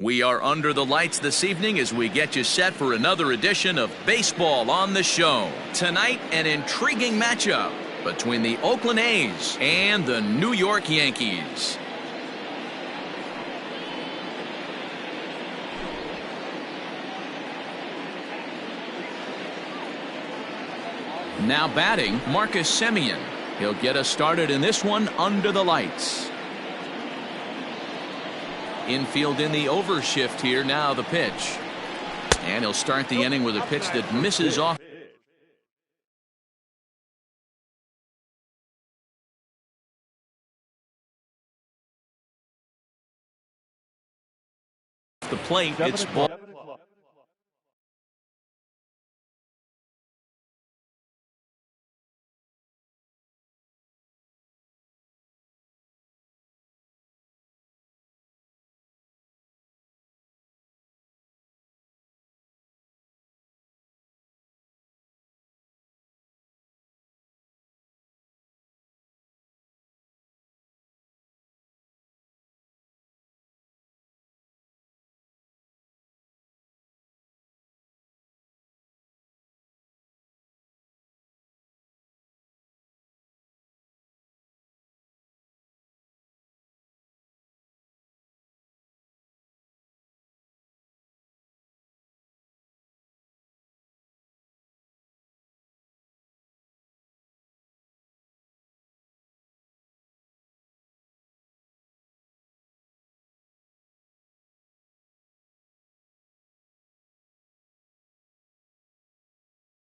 We are under the lights this evening as we get you set for another edition of Baseball on the Show. Tonight, an intriguing matchup between the Oakland A's and the New York Yankees. Now batting, Marcus Semien. He'll get us started in this one under the lights. Infield in the overshift here. Now the pitch. And he'll start the inning with a pitch that misses off the plate. It's ball.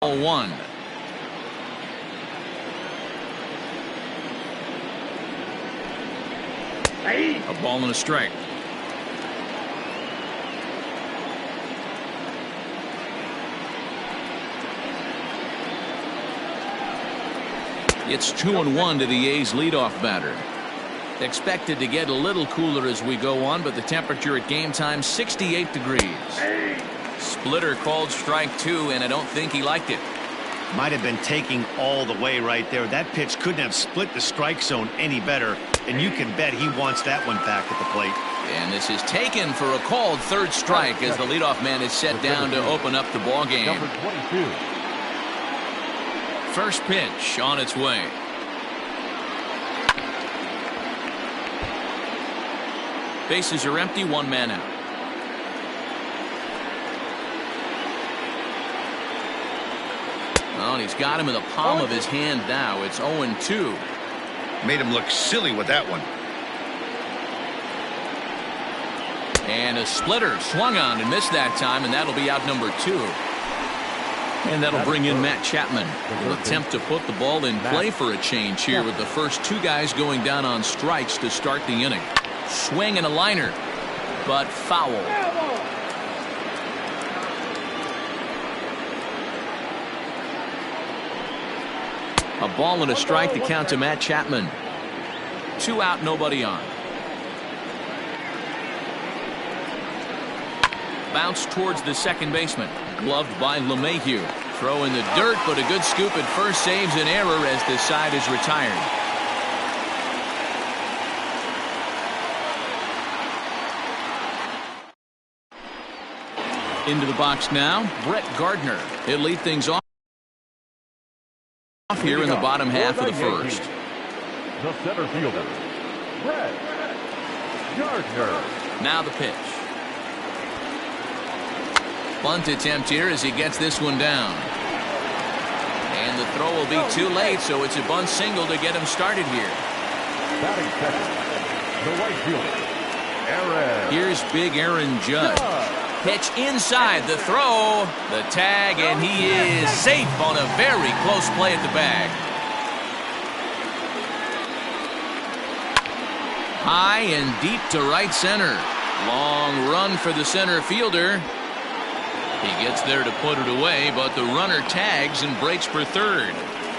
One. A ball and a strike. It's 2-1 to the A's leadoff batter. Expected to get a little cooler as we go on, but the temperature at game time 68 degrees. Splitter called strike two, and I don't think he liked it. Might have been taking all the way right there. That pitch couldn't have split the strike zone any better, and you can bet he wants that one back at the plate. And this is taken for a called third strike as the leadoff man is set down to open up the ball game. Number 22. First pitch on its way. Bases are empty, one man out. Oh, and he's got him in the palm of his hand now. It's 0-2. Made him look silly with that one. And a splitter swung on and missed that time, and that'll be out number 2. And that'll bring in Matt Chapman. He'll attempt to put the ball in play for a change here with the first two guys going down on strikes to start the inning. Swing and a liner, but foul. A ball and a strike to count to Matt Chapman. 2 out, nobody on. Bounce towards the second baseman. Gloved by LeMahieu. Throw in the dirt, but a good scoop at first saves an error as the side is retired. Into the box now, Brett Gardner. He'll lead things off here in the bottom half of the first. The center fielder, Brett Gardner. Now the pitch. Bunt attempt here as he gets this one down. And the throw will be too late, so it's a bunt single to get him started here. Batting second, the right fielder, Aaron. Here's big Aaron Judge. Pitch inside, the throw, the tag, and he is safe on a very close play at the bag. High and deep to right center. Long run for the center fielder. He gets there to put it away, but the runner tags and breaks for third.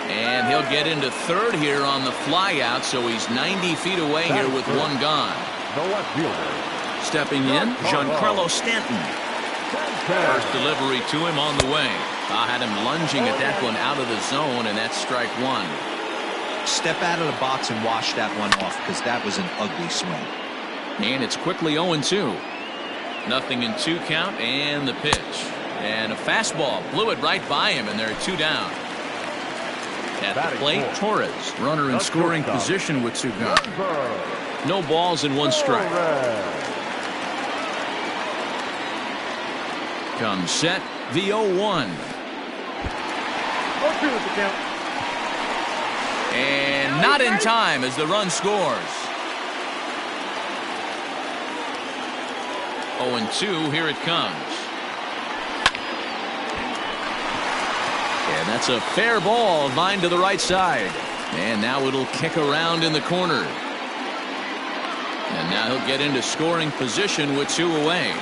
And he'll get into third here on the fly out, so he's 90 feet away here with one gone. The left fielder. Stepping in, Giancarlo Stanton. First delivery to him on the way. I had him lunging at that one out of the zone, and that's strike one. Step out of the box and wash that one off, because that was an ugly swing. And it's quickly 0-2. Nothing in 2 count, and the pitch. And a fastball blew it right by him, and there are 2 down. At the plate, Torres, runner in scoring position with 2 gone. No balls and 1 strike. Comes set, the 0-1. And not in time as the run scores. 0-2, here it comes. And that's a fair ball, line to the right side. And now it'll kick around in the corner. And now he'll get into scoring position with 2 away.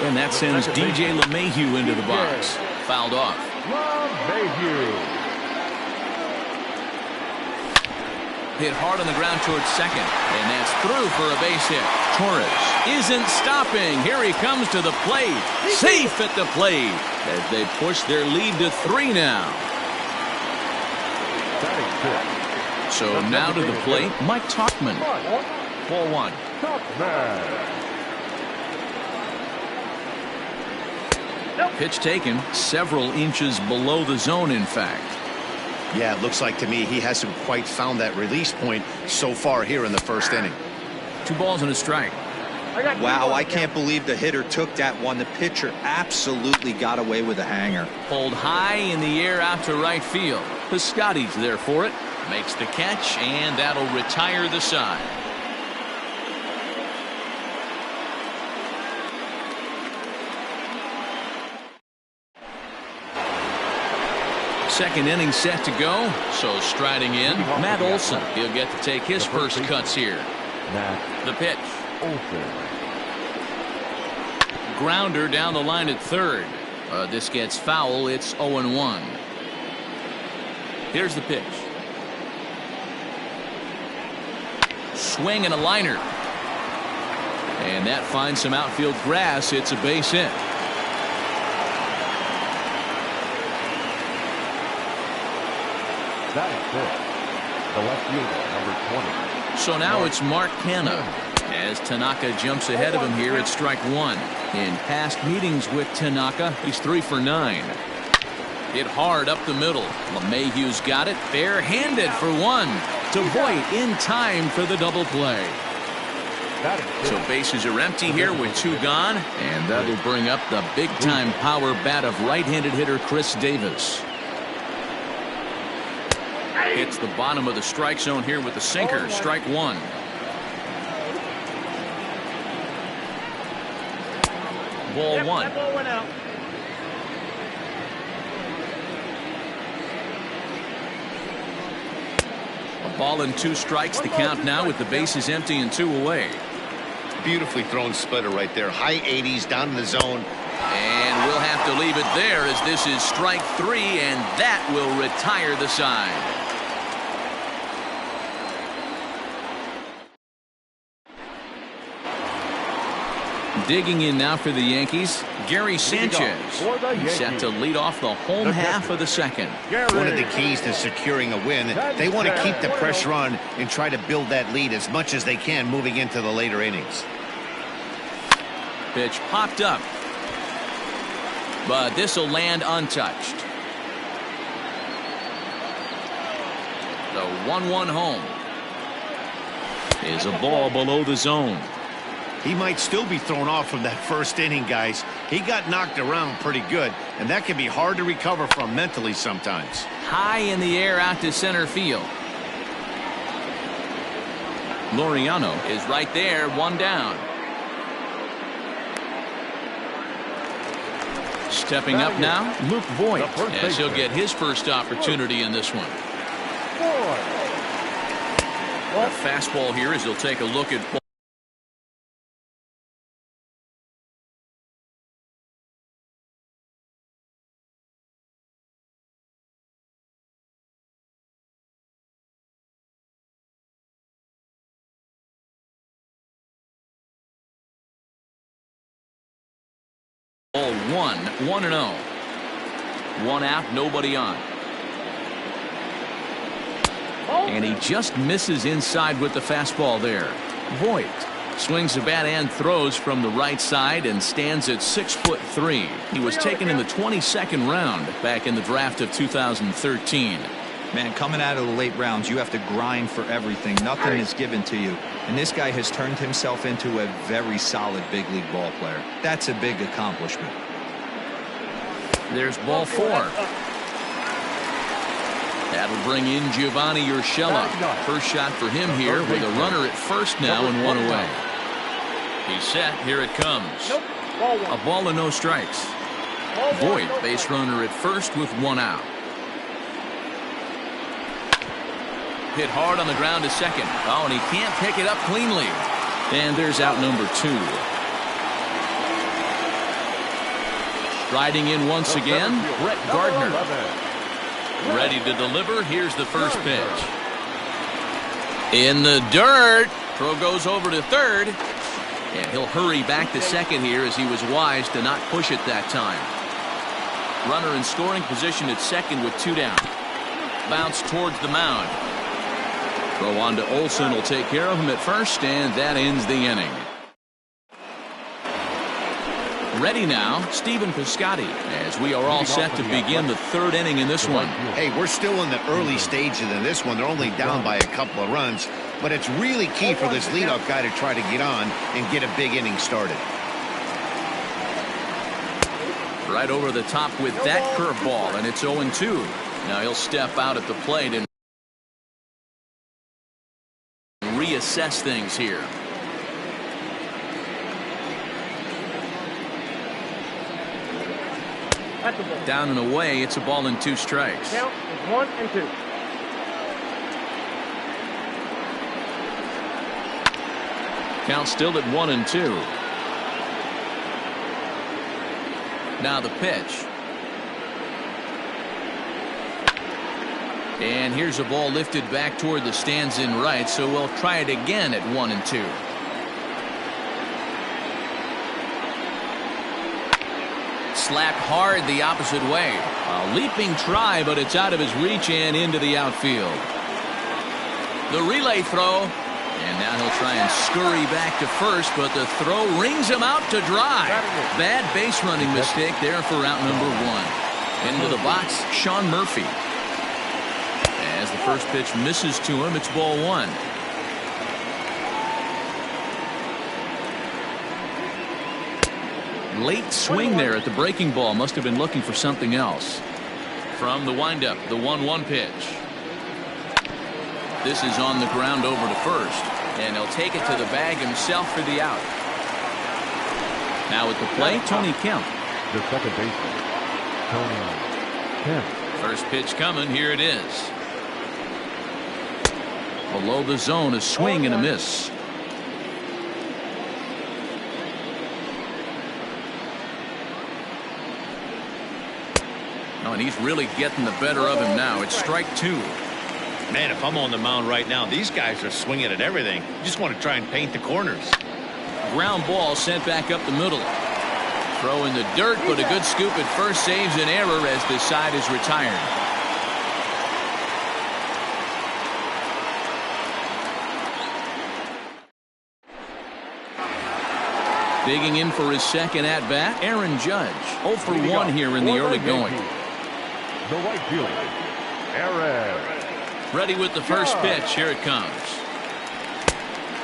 And that sends DJ LeMahieu into the box. Fouled off. Hit hard on the ground towards second. And that's through for a base hit. Torres isn't stopping. Here he comes to the plate. Safe at the plate as they push their lead to 3 now. So now to the plate, Mike Tauchman. 4-1. Pitch taken several inches below the zone, in fact. Yeah, it looks like to me he hasn't quite found that release point so far here in the first inning. 2 balls and a strike. Wow, I can't believe the hitter took that one. The pitcher absolutely got away with a hanger. Pulled high in the air out to right field. Piscotty's there for it. Makes the catch, and that'll retire the side. Second inning set to go. So striding in, Matt Olson. He'll get to take his first cuts here. The pitch. Grounder down the line at third. This gets foul. It's 0-1. Here's the pitch. Swing and a liner. And that finds some outfield grass. It's a base hit. That is it. The left fielder, number 20. So now it's Mark Canha. As Tanaka jumps ahead of him here at strike 1. In past meetings with Tanaka, he's 3 for 9. Hit hard up the middle. LeMahieu's got it. Bare-handed for 1. To Voit in time for the double play. So bases are empty here with 2 gone. And that'll bring up the big-time power bat of right-handed hitter Chris Davis. Hits the bottom of the strike zone here with the sinker. Strike 1. Ball 1. A ball and 2 strikes. The count now with the bases empty and 2 away. Beautifully thrown splitter right there. High 80s down in the zone. And we'll have to leave it there as this is strike 3, and that will retire the side. Digging in now for the Yankees, Gary Sanchez. He's set to lead off the home half of the second. One of the keys to securing a win, they want to keep the pressure on and try to build that lead as much as they can moving into the later innings. Pitch popped up. But this will land untouched. The 1-1 home is a ball below the zone. He might still be thrown off from that first inning, guys. He got knocked around pretty good, and that can be hard to recover from mentally sometimes. High in the air out to center field. Laureano is right there, 1 down. Stepping up now, Luke Voit, as he'll get his first opportunity in this one. A fastball here as he'll take a look at ball 1-0. 1 out, nobody on. And he just misses inside with the fastball there. Voit Swings the bat and throws from the right side and stands at 6'3". He was taken in the 22nd round back in the draft of 2013. Man, coming out of the late rounds, you have to grind for everything. Nothing is given to you. And this guy has turned himself into a very solid big league ball player. That's a big accomplishment. There's ball 4. That'll bring in Giovanni Urshela. First shot for him here with a runner at first now and one away. He's set. Here it comes. A ball and no strikes. Voit, base runner at first with one out. Hit hard on the ground to second. Oh, and he can't pick it up cleanly. And there's out number 2. Striding in once again, Brett Gardner. Ready to deliver. Here's the first pitch. In the dirt. Throw goes over to third. And he'll hurry back to second here as he was wise to not push it that time. Runner in scoring position at second with 2 down. Bounce towards the mound. Throw on to Olsen will take care of him at first, and that ends the inning. Ready now, Stephen Piscotty, as we are all set to begin the 3rd inning in this one. Hey, we're still in the early stages in this one. They're only down by a couple of runs, but it's really key for this leadoff guy to try to get on and get a big inning started. Right over the top with that curveball, and it's 0-2. Now he'll step out at the plate and reassess things here. Down and away, it's a ball and 2 strikes. Count is 1 and 2. Count still at 1 and 2. Now the pitch. And here's a ball lifted back toward the stands in right, so we'll try it again at 1 and 2. Slapped hard the opposite way. A leaping try, but it's out of his reach and into the outfield. The relay throw. And now he'll try and scurry back to first, but the throw rings him out to dry. Bad base running mistake there for out number 1. Into the box, Sean Murphy. As the first pitch misses to him, it's ball 1. Late swing there at the breaking ball. Must have been looking for something else. From the windup, the 1-1 pitch. This is on the ground over to first. And he'll take it to the bag himself for the out. Now at the plate, Tony Kemp. The second baseman, Tony Kemp. First pitch coming. Here it is. Below the zone, a swing and a miss. Oh, and he's really getting the better of him now. It's strike 2. Man, if I'm on the mound right now, these guys are swinging at everything. You just want to try and paint the corners. Ground ball sent back up the middle. Throw in the dirt, but a good scoop at first saves an error as the side is retired. Digging in for his second at-bat, Aaron Judge. 0 for 1 here in the early going. The right fielder, Aaron. Ready with the first pitch. Here it comes.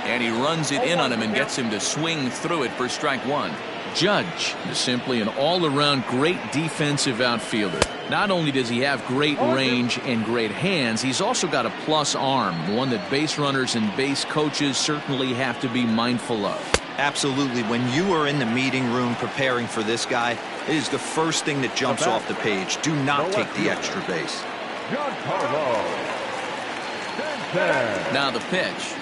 And he runs it in on him and gets him to swing through it for strike 1. Judge is simply an all-around great defensive outfielder. Not only does he have great range and great hands, he's also got a plus arm, one that base runners and base coaches certainly have to be mindful of. Absolutely. When you are in the meeting room preparing for this guy, it is the first thing that jumps off the page. Do not take the extra base. Now the pitch.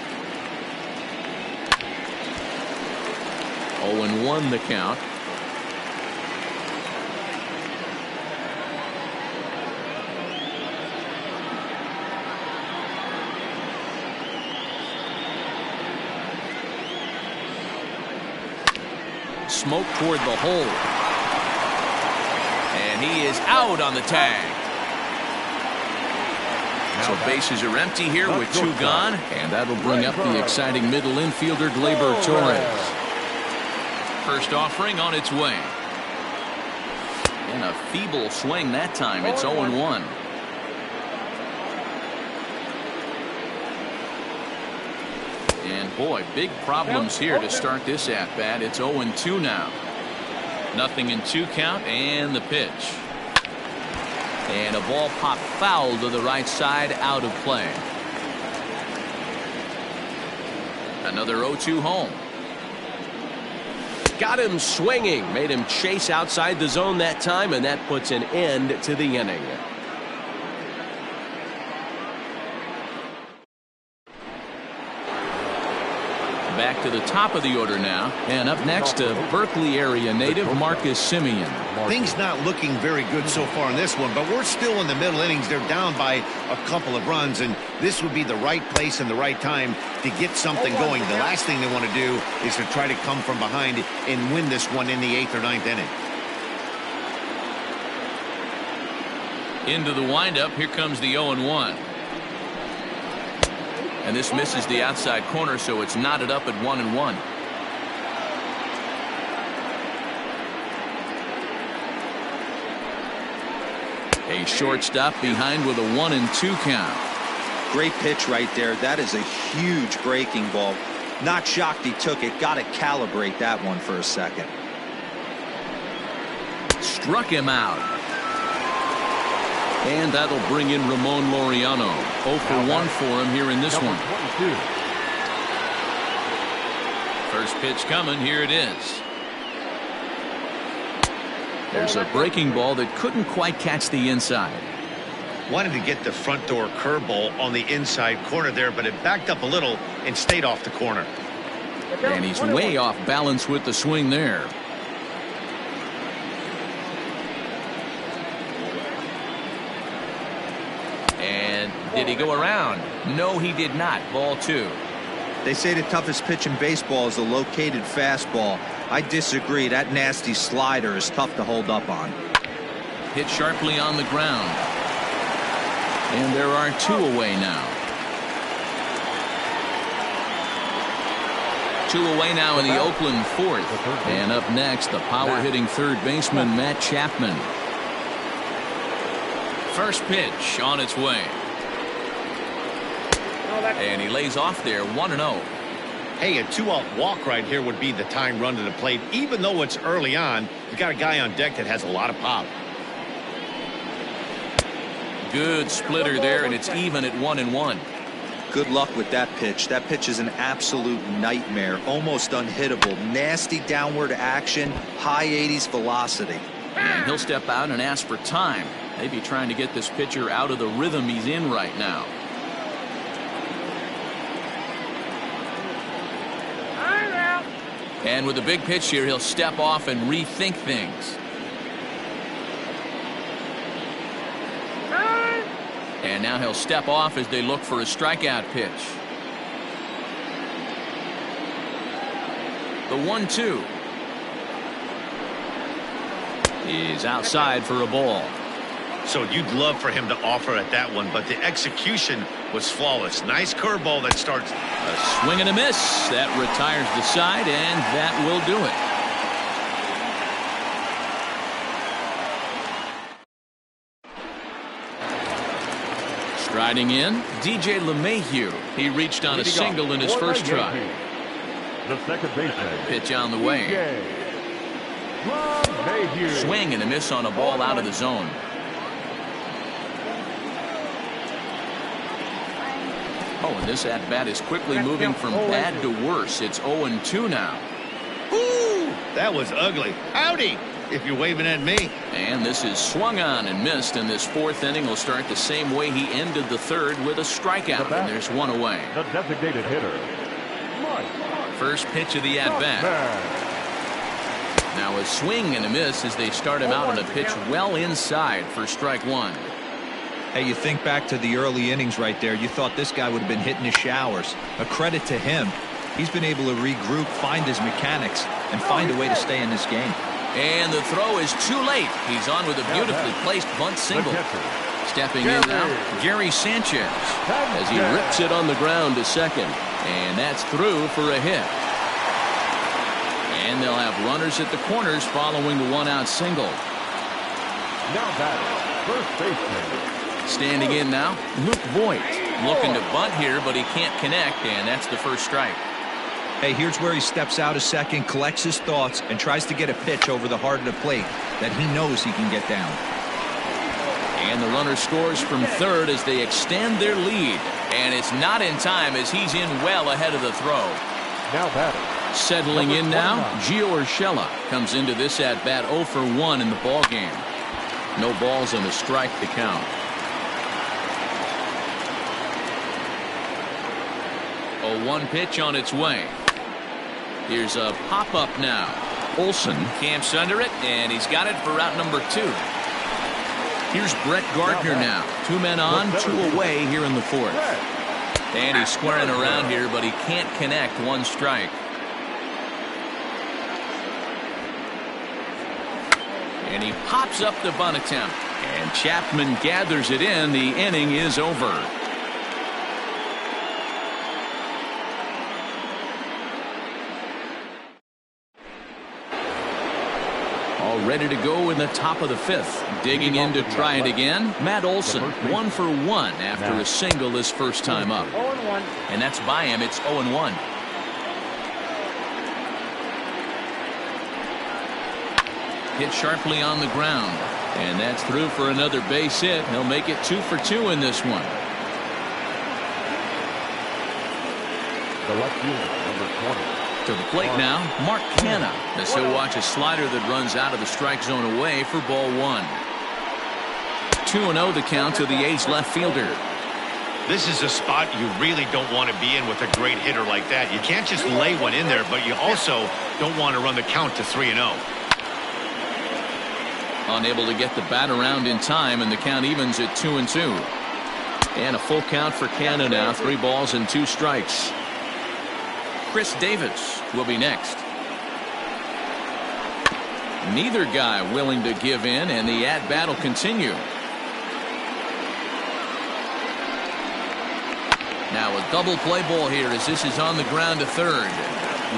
0-1 the count. Smoke toward the hole. And he is out on the tag. So bases are empty here with 2 gone, and that'll bring up the exciting middle infielder Gleyber Torres. First offering on its way. And a feeble swing that time. It's 0-1. And boy, big problems here to start this at-bat. It's 0-2 now. Nothing in 2 count, and the pitch. And a ball popped foul to the right side, out of play. Another 0-2 home. Got him swinging, made him chase outside the zone that time, and that puts an end to the inning. Back to the top of the order now, and up next to Berkeley area native Marcus Semien. Things not looking very good so far in this one, but we're still in the middle innings. They're down by a couple of runs, and this would be the right place and the right time to get something going. The last thing they want to do is to try to come from behind and win this one in the 8th or 9th inning. Into the windup, here comes the 0-1. And this misses the outside corner, so it's knotted up at 1-1. A shortstop behind with a 1-2 count. Great pitch right there. That is a huge breaking ball. Not shocked he took it. Got to calibrate that one for a second. Struck him out. And that'll bring in Ramon Laureano. 0 for 1 for him here in this one. First pitch coming. Here it is. There's a breaking ball that couldn't quite catch the inside. Wanted to get the front door curveball on the inside corner there, but it backed up a little and stayed off the corner. And he's way off balance with the swing there. And did he go around? No, he did not. Ball 2. They say the toughest pitch in baseball is a located fastball. I disagree. That nasty slider is tough to hold up on. Hit sharply on the ground. And there are 2 away now. 2 away now in the Oakland 4th. And up next, the power-hitting third baseman Matt Chapman. First pitch on its way. And he lays off there, 1-0. Hey, a 2-out walk right here would be the time run to the plate. Even though it's early on, you got a guy on deck that has a lot of pop. Good splitter there, and it's even at 1-1. Good luck with that pitch. That pitch is an absolute nightmare. Almost unhittable. Nasty downward action. High 80s velocity. And he'll step out and ask for time. Maybe trying to get this pitcher out of the rhythm he's in right now. And with a big pitch here, he'll step off and rethink things. And now he'll step off as they look for a strikeout pitch. The 1-2 is outside for a ball. So you'd love for him to offer at that one, but the execution was flawless. Nice curveball that starts. A swing and a miss. That retires the side, and that will do it. Striding in, DJ LeMahieu. He reached on a single in his first try. The second baseman. Pitch on the way. Swing and a miss on a ball out of the zone. Oh, and this at-bat is quickly moving from bad to worse. It's 0-2 now. Ooh, that was ugly. Howdy, if you're waving at me. And this is swung on and missed, and this 4th inning will start the same way he ended the 3rd with a strikeout, and there's 1 away. The designated hitter. First pitch of the at-bat. Now a swing and a miss as they start him out on a pitch well inside for strike 1. Hey, you think back to the early innings right there. You thought this guy would have been hitting his showers. A credit to him. He's been able to regroup, find his mechanics, and find a way to stay in this game. And the throw is too late. He's on with a beautifully placed bunt single. Stepping in now, Gary Sanchez, as he rips it on the ground to second. And that's through for a hit. And they'll have runners at the corners following the one-out single. Now batting, first baseman. Standing in now, Luke Voigt. Looking to bunt here, but he can't connect, and that's the first strike. Hey, here's where he steps out a second, collects his thoughts, and tries to get a pitch over the heart of the plate that he knows he can get down. And the runner scores from third as they extend their lead. And it's not in time as he's in well ahead of the throw. Now batting. Settling in now, Gio Urshela comes into this at-bat 0 for 1 in the ballgame. No balls and a strike to count. 0-1 pitch on its way. Here's a pop-up now. Olsen camps under it, and he's got it for out number 2. Here's Brett Gardner now. 2 men on, 2 away here in the 4th. And he's squaring around here, but he can't connect. 1 strike. And he pops up the bunt attempt. And Chapman gathers it in. The inning is over. All ready to go in the top of the 5th. Digging in to try it again. Matt Olson, 1 for 1 after a single his first time up. And that's by him. It's 0-1. Hit sharply on the ground. And that's through for another base hit. He'll make it 2 for 2 in this one. The left fielder, number 20. To the plate now, Mark Canha, as he'll watch a slider that runs out of the strike zone away for ball 1. 2-0 the count to the A's left fielder. This is a spot you really don't want to be in with a great hitter like that. You can't just lay one in there, but you also don't want to run the count to 3-0. Unable to get the bat around in time, and the count evens at 2-2. And a full count for Canha now. 3 balls and 2 strikes. Chris Davis will be next. Neither guy willing to give in, and the at-bat will continue. Now a double play ball here as this is on the ground to third.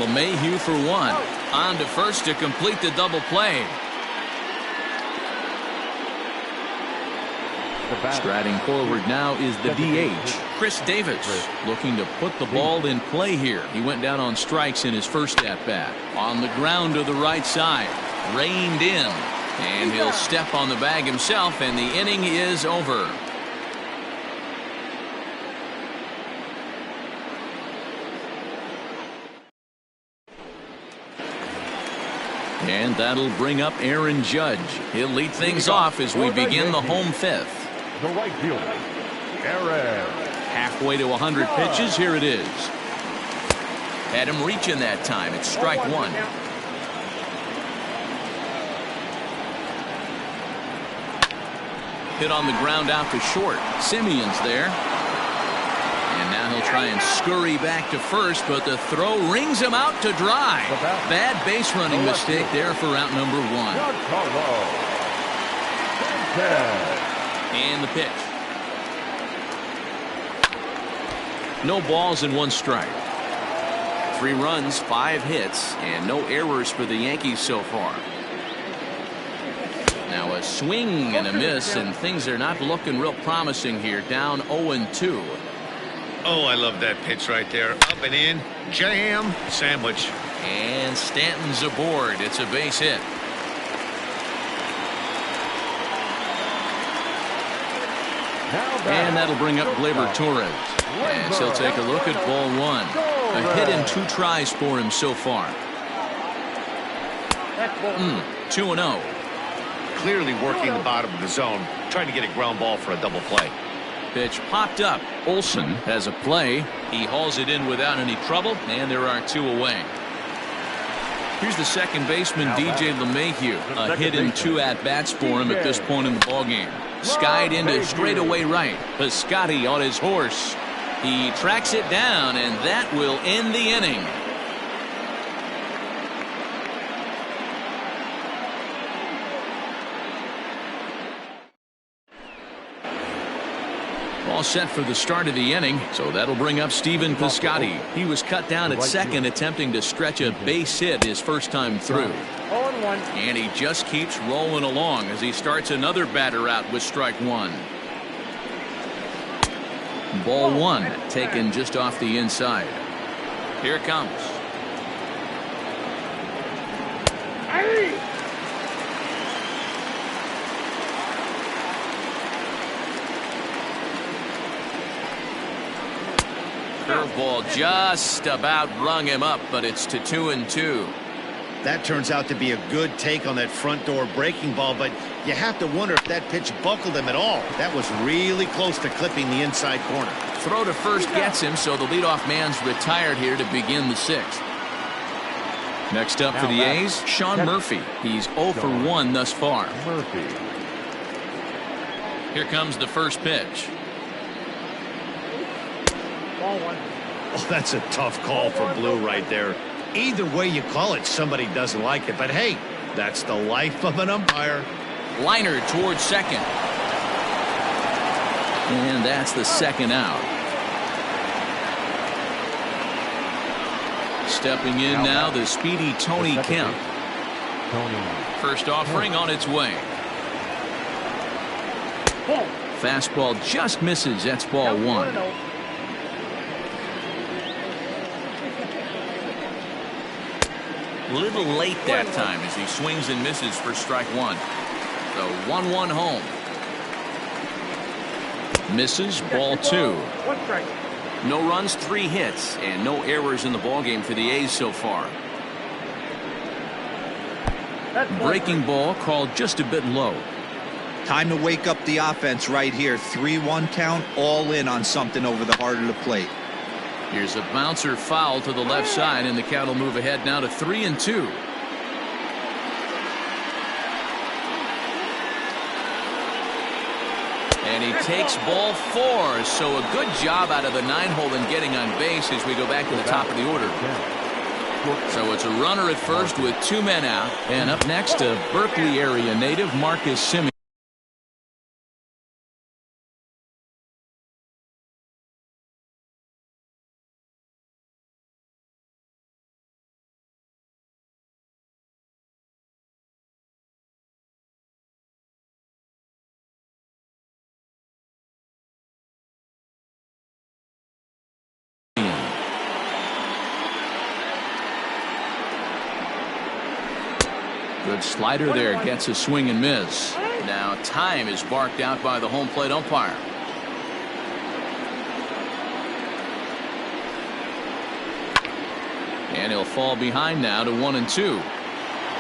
LeMahieu for 1. On to first to complete the double play. Striding forward now is the DH, Chris Davis, looking to put the ball in play here. He went down on strikes in his first at-bat. On the ground to the right side, reined in, and he'll step on the bag himself, and the inning is over. And that'll bring up Aaron Judge. He'll lead things off as we begin the home 5th. The right fielder, Aaron. Halfway to 100 pitches. Here it is. Had him reaching that time. It's strike 1. Hit on the ground out to short. Simeon's there. And now he'll try and scurry back to first, but the throw rings him out to dry. Bad base running mistake there for out number 1. And the pitch. No balls and 1 strike. 3 runs, 5 hits, and no errors for the Yankees so far. Now a swing and a miss, and things are not looking real promising here. Down 0-2. Oh, I love that pitch right there. Up and in, jam, sandwich. And Stanton's aboard. It's a base hit. And that'll bring up Gleyber Torres as he'll take a look at ball 1. A hit in 2 tries for him so far. 2-0. Clearly working the bottom of the zone, trying to get a ground ball for a double play. Pitch popped up. Olsen has a play. He hauls it in without any trouble, and there are 2 away. Here's the second baseman, DJ LeMahieu. A hit in 2 at-bats for him at this point in the ballgame. Skied into straightaway right. Piscotty on his horse. He tracks it down, and that will end the inning. All set for the start of the inning, so that'll bring up Stephen Piscotty. He was cut down at second, attempting to stretch a base hit his first time through. And he just keeps rolling along as he starts another batter out with strike one. Ball one, taken just off the inside. Here it comes. Curveball just about rung him up, but it's to 2-2. That turns out to be a good take on that front door breaking ball, but you have to wonder if that pitch buckled him at all. That was really close to clipping the inside corner. Throw to first gets him, so the leadoff man's retired here to begin the sixth. Next up for the A's, Sean Murphy. He's 0 for 1 thus far. Here comes the first pitch. Oh, that's a tough call for Blue right there. Either way you call it, somebody doesn't like it. But hey, that's the life of an umpire. Liner towards second. And that's the second out. Stepping in now, the speedy Tony Kemp. First offering on its way. Fastball just misses. That's ball one. Little late that time as he swings and misses for strike one. The 1-1 home. Misses, ball two. No runs, 3 hits, and no errors in the ballgame for the A's so far. Breaking ball called just a bit low. Time to wake up the offense right here. 3-1 count, all in on something over the heart of the plate. Here's a bouncer foul to the left side, and the count will move ahead now to 3-2. And he takes ball 4, so a good job out of the 9-hole in getting on base as we go back to the top of the order. So it's a runner at first with 2 men out, and up next a Berkeley area native, Marcus Simeon. Good slider there, gets a swing and miss. Now time is barked out by the home plate umpire. And he'll fall behind now to 1-2.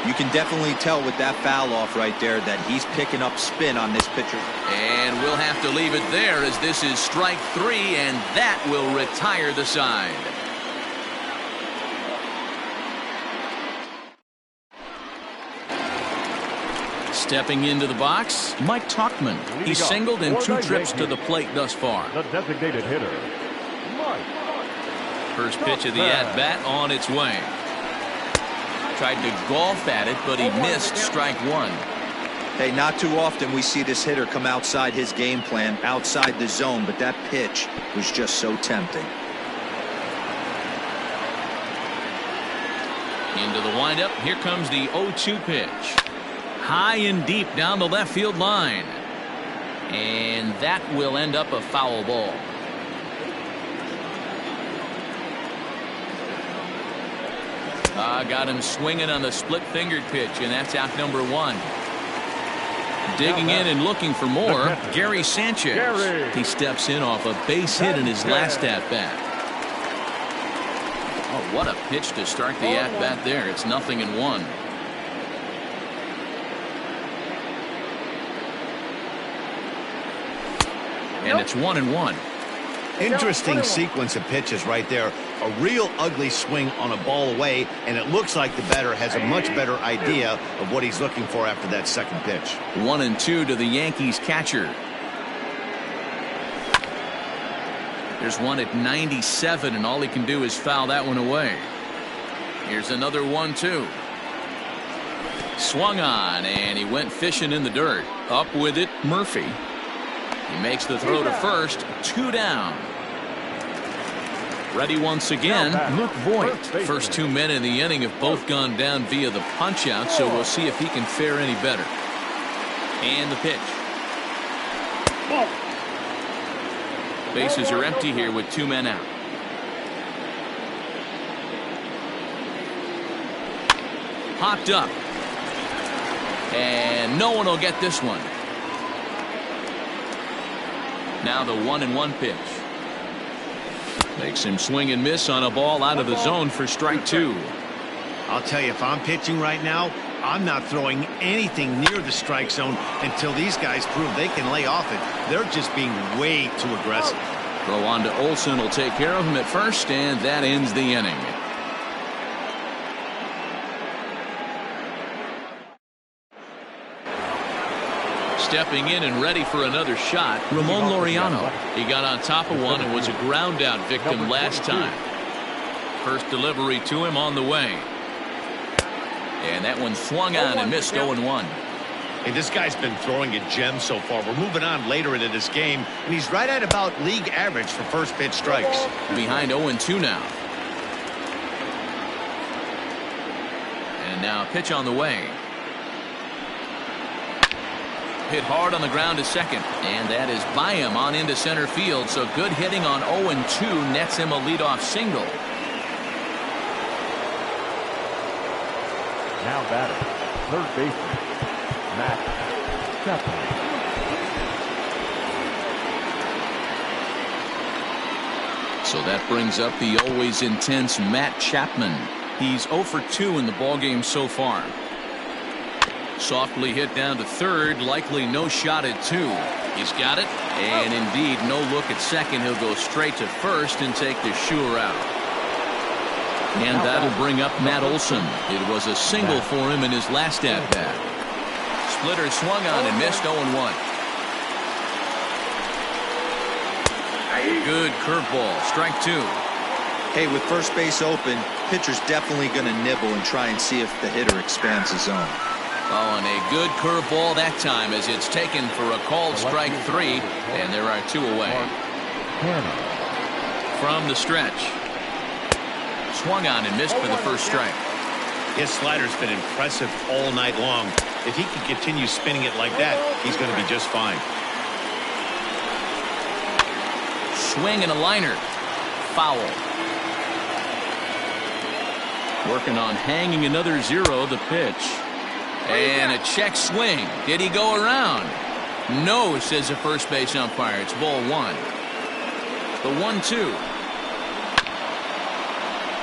You can definitely tell with that foul off right there that he's picking up spin on this pitcher. And we'll have to leave it there as this is strike 3, and that will retire the side. Stepping into the box, Mike Tauchman. He's singled in 2 trips to the plate thus far. The designated hitter, Mike. First pitch of the at-bat on its way. Tried to golf at it, but he missed strike 1. Hey, not too often we see this hitter come outside his game plan, outside the zone, but that pitch was just so tempting. Into the windup, here comes the 0-2 pitch. High and deep down the left field line. And that will end up a foul ball. Got him swinging on the split-fingered pitch, and that's out number 1. Digging in and looking for more, Gary Sanchez. He steps in off a base hit in his last at-bat. Oh, what a pitch to start the at-bat there. It's 0-1. And it's 1-1. Interesting sequence of pitches right there. A real ugly swing on a ball away, and it looks like the batter has a much better idea of what he's looking for after that second pitch. 1-2 to the Yankees catcher. There's one at 97, and all he can do is foul that one away. Here's another 1-2. Swung on, and he went fishing in the dirt. Up with it, Murphy. He makes the throw to first. 2 down. Ready once again, Luke Voigt. First 2 men in the inning have both gone down via the punch-out, so we'll see if he can fare any better. And the pitch. Bases are empty here with 2 men out. Popped up. And no one will get this one. Now the 1-1 pitch. Makes him swing and miss on a ball out of the zone for strike 2. I'll tell you, if I'm pitching right now, I'm not throwing anything near the strike zone until these guys prove they can lay off it. They're just being way too aggressive. Throw on to Olsen will take care of him at first, and that ends the inning. Stepping in and ready for another shot, Ramon Laureano. He got on top of one and was a ground out victim last time. First delivery to him on the way. And that one swung on and missed 0-1. Hey, this guy's been throwing a gem so far. We're moving on later into this game, and he's right at about league average for first pitch strikes. Behind 0-2 now. And now a pitch on the way. Hit hard on the ground to second, and that is by him on into center field. So good hitting on 0-2 nets him a leadoff single. Now batter, third baseman, Matt Chapman. So that brings up the always intense Matt Chapman. He's 0 for 2 in the ballgame so far. Softly hit down to third, likely no shot at 2. He's got it, and indeed no look at second. He'll go straight to first and take the sure out. And that'll bring up Matt Olsen. It was a single for him in his last at-bat. Splitter swung on and missed 0-1. Good curveball, strike 2. Hey, with first base open, pitcher's definitely going to nibble and try and see if the hitter expands the zone. Oh, and a good curveball that time as it's taken for a called strike 3, and there are 2 away. From the stretch. Swung on and missed for the first strike. His slider's been impressive all night long. If he can continue spinning it like that, he's going to be just fine. Swing and a liner. Foul. Working on hanging another 0, the pitch. And a check swing. Did he go around? No, says the first base umpire. It's ball 1. The 1-2.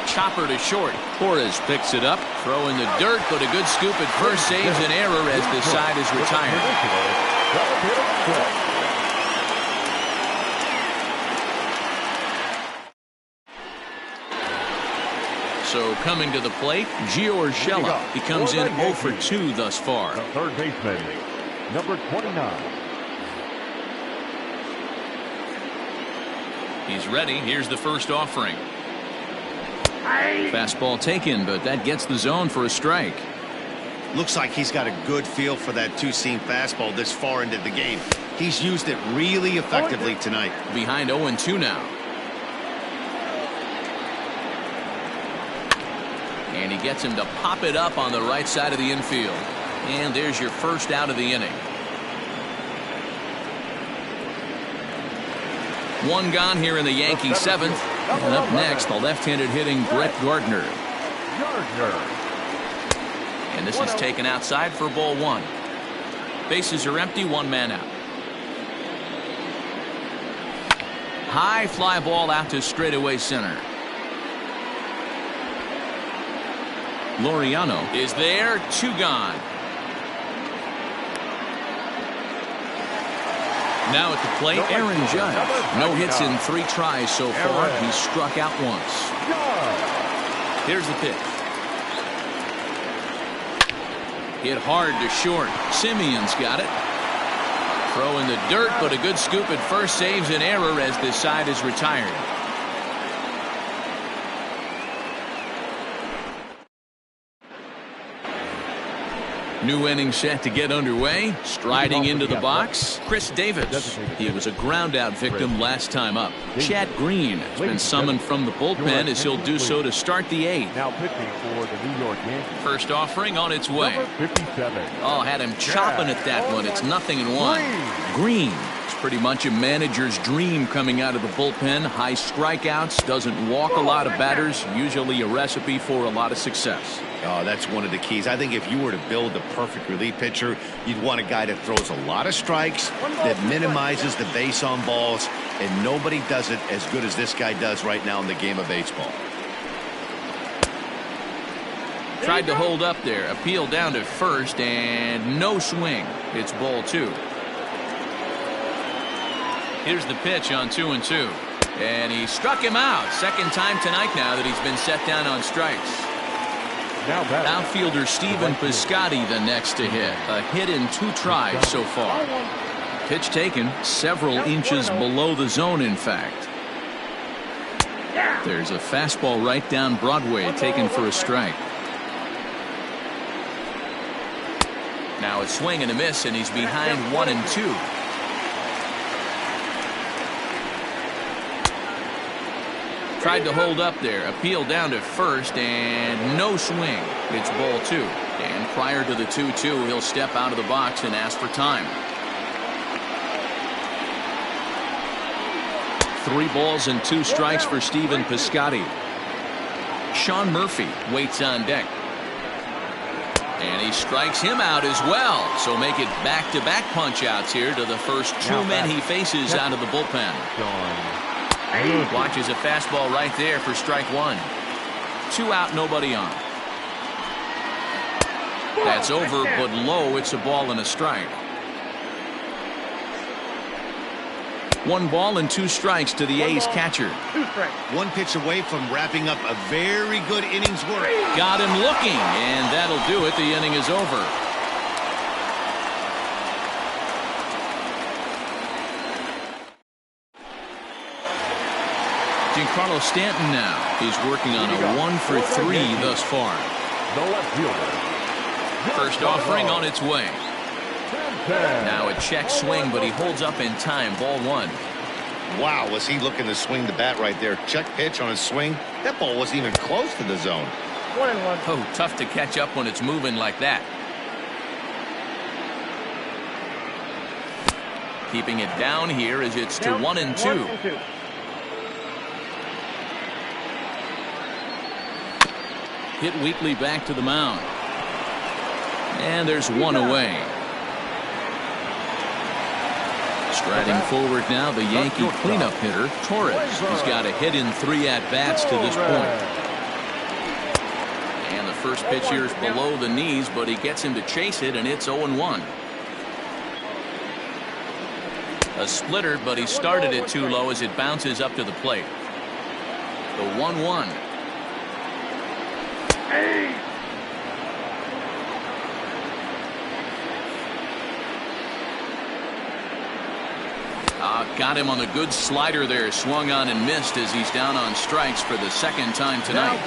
Chopper to short. Torres picks it up. Throw in the dirt, but a good scoop at first saves an error as the side is retired. So coming to the plate, Gio Urshela. He comes in 0 for 2 thus far. The third baseman, number 29. He's ready. Here's the first offering. Fastball taken, but that gets the zone for a strike. Looks like he's got a good feel for that two-seam fastball this far into the game. He's used it really effectively tonight. Behind 0-2 now. And he gets him to pop it up on the right side of the infield. And there's your first out of the inning. 1 gone here in the Yankee 7th. And up next, the left-handed hitting Brett Gardner. And this is taken outside for ball 1. Bases are empty, 1 man out. High fly ball out to straightaway center. Laureano is there, 2 gone. Now at the plate, Aaron Judge. No hits in 3 tries so far. He's struck out once. Here's the pitch. Hit hard to short. Simeon's got it. Throw in the dirt, but a good scoop at first saves an error as this side is retired. New inning set to get underway. Striding into the box, Chris Davis. He was a ground-out victim last time up. Chad Green has been summoned from the bullpen as he'll do so to start the 8th. Now pitching for the New York Yankees. First offering on its way. Number 57. Oh, had him chopping at that one. It's 0-1. Green. It's pretty much a manager's dream coming out of the bullpen. High strikeouts, doesn't walk a lot of batters, usually a recipe for a lot of success. Oh, that's one of the keys. I think if you were to build the perfect relief pitcher, you'd want a guy that throws a lot of strikes, that minimizes the base on balls, and nobody does it as good as this guy does right now in the game of baseball. Tried to hold up there. Appeal down to first, and no swing. It's ball 2. Here's the pitch on 2-2. And he struck him out. Second time tonight now that he's been set down on strikes. Outfielder Stephen Piscotty the next to hit. A hit in 2 tries so far. Pitch taken several inches below the zone, in fact. There's a fastball right down Broadway taken for a strike. Now a swing and a miss, and he's behind 1-2. Tried to hold up there. Appeal down to first, and no swing. It's ball 2. And prior to the 2-2, he'll step out of the box and ask for time. 3 balls and 2 strikes for Stephen Piscotty. Sean Murphy waits on deck. And he strikes him out as well. So make it back-to-back punch-outs here to the first 2 men he faces out of the bullpen. Watches a fastball right there for strike 1. 2 out, nobody on. That's over, but low. It's a ball and a strike. 1 ball and 2 strikes to the A's catcher. 1 pitch away from wrapping up a very good innings work. Got him looking, and that'll do it. The inning is over. Giancarlo Stanton now. He's working on a 1 for 3 thus far. The left fielder. First offering on its way. Now a check swing, but he holds up in time. Ball 1. Wow, was he looking to swing the bat right there. Check pitch on his swing. That ball wasn't even close to the zone. 1-1. Oh, tough to catch up when it's moving like that. Keeping it down here as it's to 1-2. Hit weakly back to the mound. And there's 1 away. Striding forward now, the Yankee cleanup hitter, Torres. He's got a hit in 3 at-bats to this point. And the first pitch here is below the knees, but he gets him to chase it, and it's 0-1. A splitter, but he started it too low as it bounces up to the plate. The 1-1. Got him on the good slider there. Swung on and missed as he's down on strikes for the 2nd time tonight.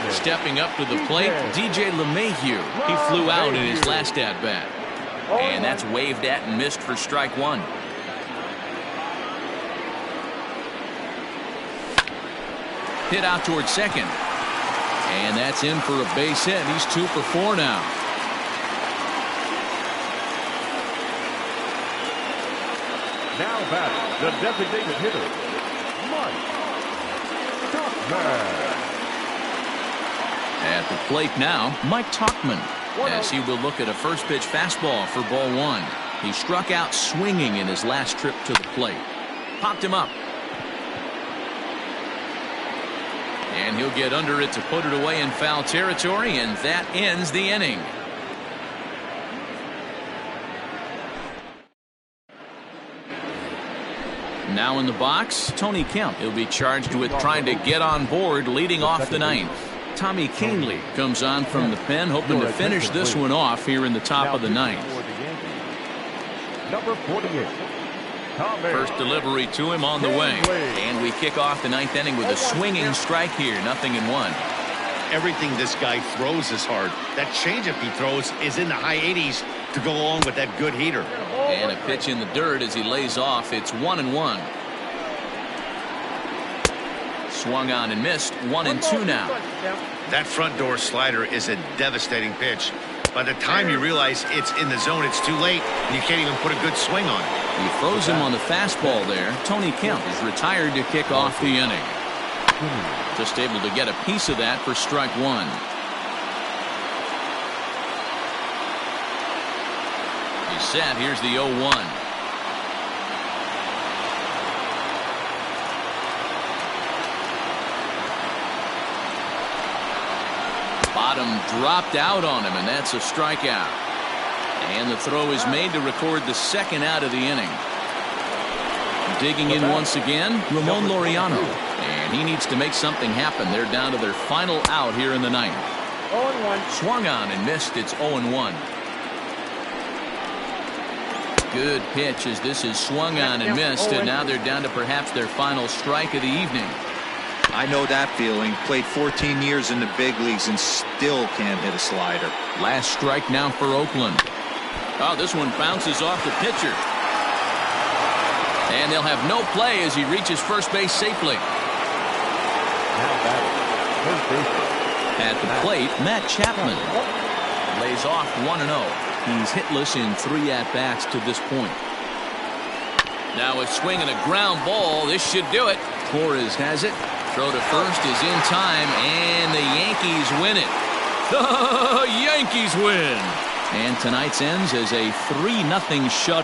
Stepping up to the plate, DJ LeMahieu. He flew out in his last at-bat. And that's waved at and missed for strike 1. Hit out towards second. And that's in for a base hit. He's 2 for 4 now. Now batting, the designated hitter, Mike Tauchman. At the plate now, Mike Tauchman, as he will look at a first pitch fastball for ball 1. He struck out swinging in his last trip to the plate. Popped him up. And he'll get under it to put it away in foul territory, and that ends the inning. Now in the box, Tony Kemp. He'll be charged with trying to get on board leading off the 9th. Tommy Kahnle comes on from the pen, hoping to finish this one off here in the top of the 9th. Number 48. First delivery to him on the way. And we kick off the 9th inning with a swinging strike here. 0-1. everything this guy throws is hard. That changeup he throws is in the high 80s to go along with that good heater. And a pitch in the dirt as he lays off. It's 1-1. Swung on and missed. 1-2 now. That front door slider is a devastating pitch. By the time you realize it's in the zone, it's too late, and you can't even put a good swing on it. He throws him on the fastball there. Tony Kemp is retired to kick off the inning. Just able to get a piece of that for strike one. He's set. Here's the 0-1. Bottom dropped out on him, and that's a strikeout. And the throw is made to record the second out of the inning. Digging in once again, Ramon Laureano. And he needs to make something happen. They're down to their final out here in the ninth. 0-1. Swung on and missed. It's 0-1. Good pitch as this is swung on and missed. And now they're down to perhaps their final strike of the evening. I know that feeling. Played 14 years in the big leagues and still can't hit a slider. Last strike now for Oakland. Oh, this one bounces off the pitcher. And they'll have no play as he reaches first base safely. At the plate, Matt Chapman lays off 1-0. He's hitless in 3 at-bats to this point. Now a swing and a ground ball. This should do it. Torres has it. Throw to first is in time, and the Yankees win it. The Yankees win. And tonight's ends as a 3-0 shutout.